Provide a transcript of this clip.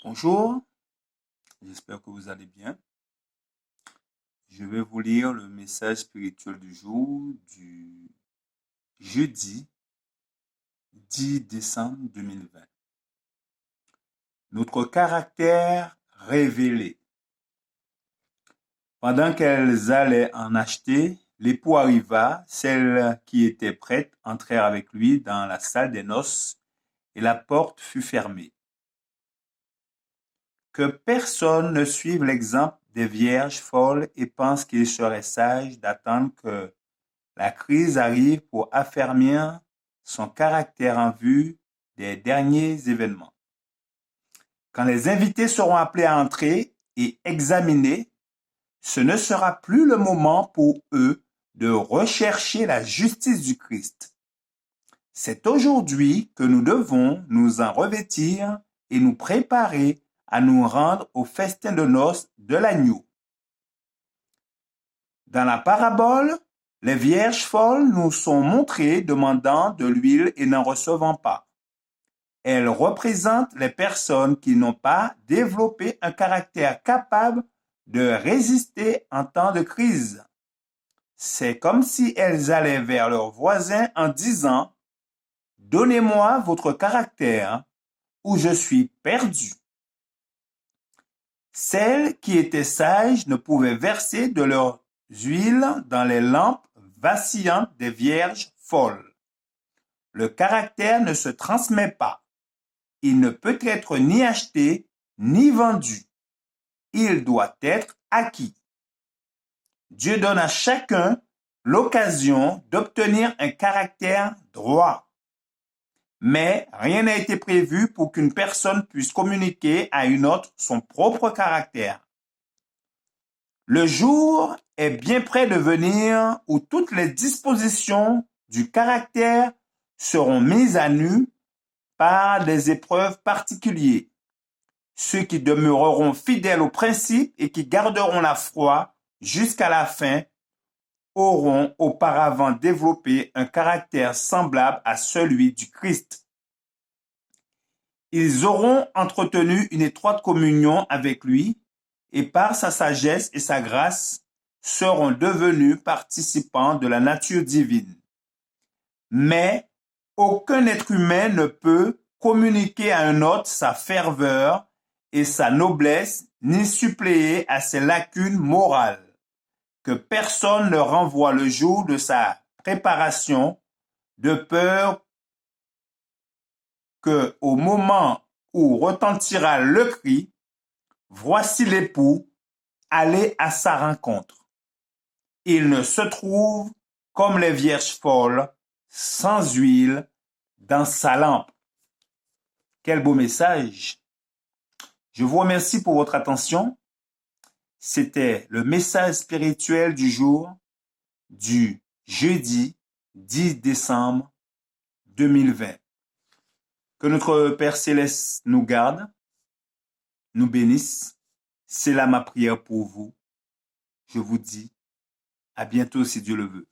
Bonjour, j'espère que vous allez bien. Je vais vous lire le message spirituel du jour du jeudi 10 décembre 2020. Notre caractère révélé. Pendant qu'elles allaient en acheter, l'époux arriva, celles qui étaient prêtes entrèrent avec lui dans la salle des noces et la porte fut fermée. Que personne ne suive l'exemple des vierges folles et pense qu'il serait sage d'attendre que la crise arrive pour affermir son caractère en vue des derniers événements. Quand les invités seront appelés à entrer et examinés, ce ne sera plus le moment pour eux de rechercher la justice du Christ. C'est aujourd'hui que nous devons nous en revêtir et nous préparer à nous rendre au festin de noces de l'agneau. Dans la parabole, les vierges folles nous sont montrées demandant de l'huile et n'en recevant pas. Elles représentent les personnes qui n'ont pas développé un caractère capable de résister en temps de crise. C'est comme si elles allaient vers leurs voisins en disant « Donnez-moi votre caractère ou je suis perdu ». Celles qui étaient sages ne pouvaient verser de leur huile dans les lampes vacillantes des vierges folles. Le caractère ne se transmet pas. Il ne peut être ni acheté ni vendu. Il doit être acquis. Dieu donne à chacun l'occasion d'obtenir un caractère droit. Mais rien n'a été prévu pour qu'une personne puisse communiquer à une autre son propre caractère. Le jour est bien près de venir où toutes les dispositions du caractère seront mises à nu par des épreuves particulières. Ceux qui demeureront fidèles aux principes et qui garderont la foi jusqu'à la fin auront auparavant développé un caractère semblable à celui du Christ. Ils auront entretenu une étroite communion avec lui et par sa sagesse et sa grâce seront devenus participants de la nature divine. Mais aucun être humain ne peut communiquer à un autre sa ferveur et sa noblesse, ni suppléer à ses lacunes morales. Que personne ne renvoie le jour de sa préparation, de peur que, au moment où retentira le cri, voici l'époux, allez à sa rencontre. Il ne se trouve comme les vierges folles, sans huile, dans sa lampe. Quel beau message! Je vous remercie pour votre attention. C'était le message spirituel du jour du jeudi 10 décembre 2020. Que notre Père Céleste nous garde, nous bénisse. C'est là ma prière pour vous. Je vous dis à bientôt si Dieu le veut.